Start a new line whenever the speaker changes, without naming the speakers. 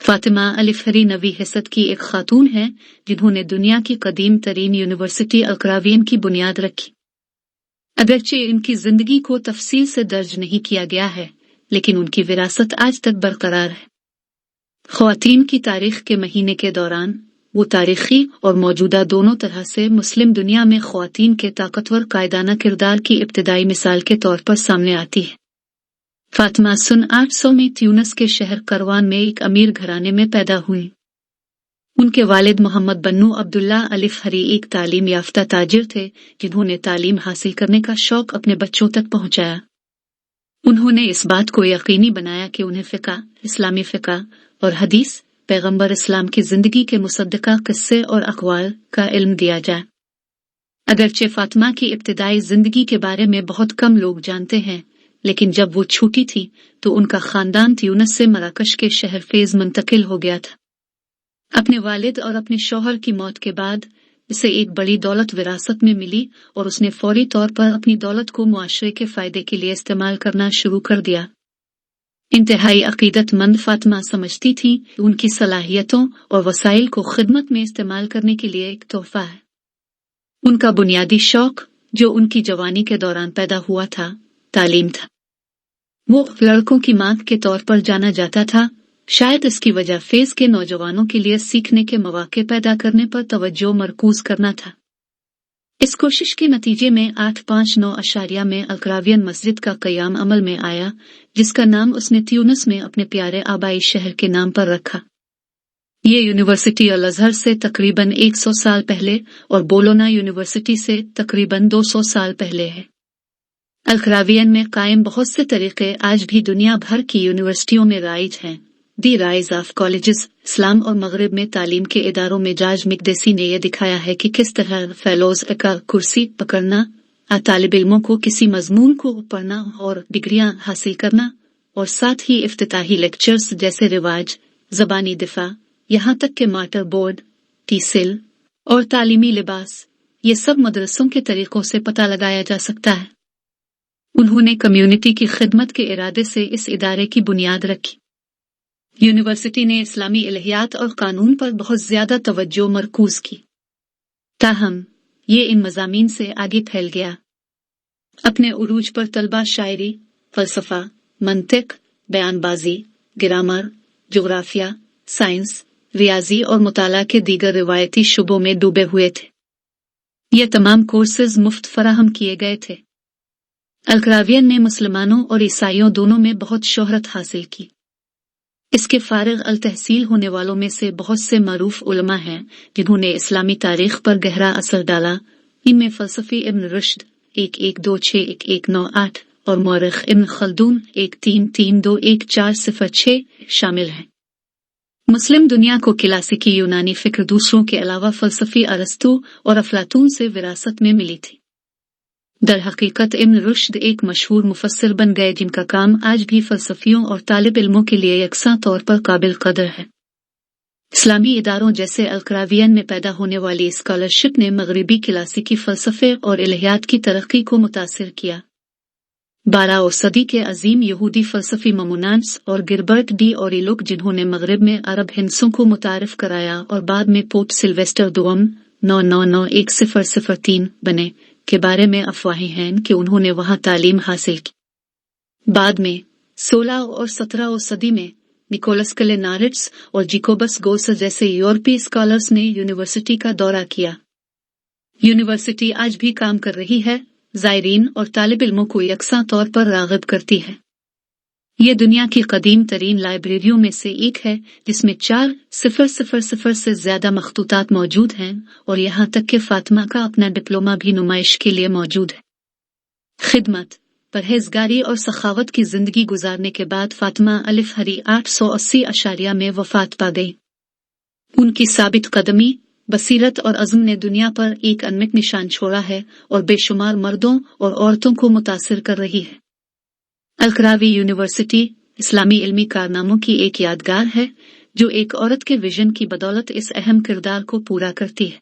फातिमा अलिफहरी नवी हिस्सत की एक खातून हैं जिन्होंने दुनिया की कदीम तरीन यूनिवर्सिटी अल-क़रावियन की बुनियाद रखी। अगरचे इनकी जिंदगी को तफसील से दर्ज नहीं किया गया है, लेकिन उनकी विरासत आज तक बरकरार है। ख़वातीन की तारीख के महीने के दौरान वो तारीखी और मौजूदा दोनों तरह से मुस्लिम दुनिया में ख़वातीन के ताकतवर कायदाना किरदार की इब्तिदाई मिसाल के तौर पर सामने आती है। फातिमा सन 800 में ट्यूनिस के शहर करवान में एक अमीर घराने में पैदा हुई। उनके वालिद मोहम्मद बन्नू अब्दुल्ला अलिफहरी एक तालीम याफ्ता ताजिर थे जिन्होंने तालीम हासिल करने का शौक अपने बच्चों तक पहुंचाया। उन्होंने इस बात को यकीनी बनाया कि उन्हें फ़िक़्ह, इस्लामी फ़िक़्ह और हदीस, पैगंबर इस्लाम की जिंदगी के मुसद्दिक़ा किस्से और अक़वाल का इल्म दिया जाए। अगरचे फातिमा की इब्तिदाई जिंदगी के बारे में बहुत कम लोग जानते हैं, लेकिन जब वो छोटी थी तो उनका खानदान ट्यूनिस से मराकश के शहर फेज मुंतकिल हो गया था। अपने वालिद और अपने शौहर की मौत के बाद उसे एक बड़ी दौलत विरासत में मिली और उसने फौरी तौर पर अपनी दौलत को मुआशरे के फायदे के लिए इस्तेमाल करना शुरू कर दिया। इंतहाई अकीदतमंद फातिमा समझती थी कि उनकी सलाहियतों और वसाइल को खिदमत में इस्तेमाल करने के लिए एक तोहफा है। उनका बुनियादी शौक जो उनकी जवानी के दौरान पैदा हुआ था, तालीम था। वो लड़कों की मां के तौर पर जाना जाता था। शायद इसकी वजह फेज के नौजवानों के लिए सीखने के मौके पैदा करने पर तवज्जो मरकूज करना था। इस कोशिश के नतीजे में 859 अशारिया में अल-क़रावियन मस्जिद का क़याम अमल में आया, जिसका नाम उसने ट्यूनिस में अपने प्यारे आबाई शहर के नाम पर रखा। ये यूनिवर्सिटी अल-अज़हर से तकरीबन 100 साल पहले और बोलोना यूनिवर्सिटी से तकरीबन 200 साल पहले है। अल-क़रावियन में कायम बहुत से तरीक़े आज भी दुनिया भर की यूनिवर्सिटियों में राइज हैं। दी राइज ऑफ कॉलेजेस, इस्लाम और मगरिब में तालीम के इदारों में जाज मिकदेसी ने यह दिखाया है कि किस तरह फेलोज का कुर्सी पकड़ना, तालिब इल्मों को किसी मजमून को पढ़ना और डिग्रियां हासिल करना, और साथ ही इफ्तिताही लेक्चर्स जैसे रिवाज, ज़बानी दिफा, यहाँ तक के माटर बोर्ड, टीसिल और तालीमी लिबास, ये सब मदरसों के तरीकों से पता लगाया जा सकता है। उन्होंने कम्युनिटी की खिदमत के इरादे से इस इदारे की बुनियाद रखी। यूनिवर्सिटी ने इस्लामी इलहियात और कानून पर बहुत ज्यादा तवज्जो मरकूज की, ताहम ये इन मज़ामीन से आगे फैल गया। अपने उरूज पर तलबा शायरी, फ़लसफ़ा, मंतिक, बयानबाजी, ग्रामर, जोग्राफिया, साइंस, रियाजी और मुताला के दीगर रिवायती शुबों में डूबे हुए थे। ये तमाम कोर्सेज मुफ्त फराहम किए गए थे। अल-क़रावियन ने मुसलमानों और ईसाइयों दोनों में बहुत शोहरत हासिल की। इसके फारिग अल तहसील होने वालों में से बहुत से मारूफ उलमा हैं जिन्होंने इस्लामी तारीख पर गहरा असर डाला। इनमें फ़लसफ़ी इब्न रुश्द 11261198 और मौरिख़ इब्न खल्दून 13321406 शामिल हैं। मुस्लिम दुनिया को क्लासिकी यूनानी फ़िक्र दूसरों के अलावा फ़लसफ़ी अरस्तू और अफलातून से विरासत में मिली थी। दर हकीकत इब्न रुश्द एक मशहूर मुफस्सिर बन गए जिनका काम आज भी फ़लसफ़ियों और तालिब इल्मों के लिए यकसा तौर पर काबिल कदर है। इस्लामी इदारों जैसे अल-क़रावियन में पैदा होने वाली स्कॉलरशिप ने मगरिबी क्लासिकी फ़लसफ़े और इलहियात की तरक्की को मुतासिर किया। 12वीं सदी के अजीम यहूदी फ़लसफ़ी ममूनास और गिरबर्ट डी ओरिलुक, जिन्होंने मगरिब में अरब हिंसों को मुतारिफ कराया और बाद में पोप सिल्वेस्टर दुआम 9991003 बने, के बारे में अफवाहें हैं कि उन्होंने वहां तालीम हासिल की। बाद में 16 और 17 सदी में निकोलस कलेनारिट्स और जिकोबस गोस जैसे यूरोपीय स्कॉलर्स ने यूनिवर्सिटी का दौरा किया। यूनिवर्सिटी आज भी काम कर रही है, ज़ायरीन और तालिब इल्मों को यकसा तौर पर राग़िब करती है। ये दुनिया की कदीम तरीन लाइब्रेरियों में से एक है जिसमें 4000 से ज्यादा मखतूतात मौजूद हैं और यहाँ तक कि फातिमा का अपना डिप्लोमा भी नुमाइश के लिए मौजूद है। खिदमत, परहेजगारी और सखावत की जिंदगी गुजारने के बाद फातिमा अलिफहरी 880 अशारिया में वफात पा गई। उनकी साबित कदमी, बसीरत और अज़्म ने दुनिया पर एक अनमिट निशान छोड़ा है और बेशुमार मर्दों और औरतों को मुतासिर कर रही है। अल-क़रावी यूनिवर्सिटी इस्लामी इल्मी कारनामों की एक यादगार है जो एक औरत के विजन की बदौलत इस अहम किरदार को पूरा करती है।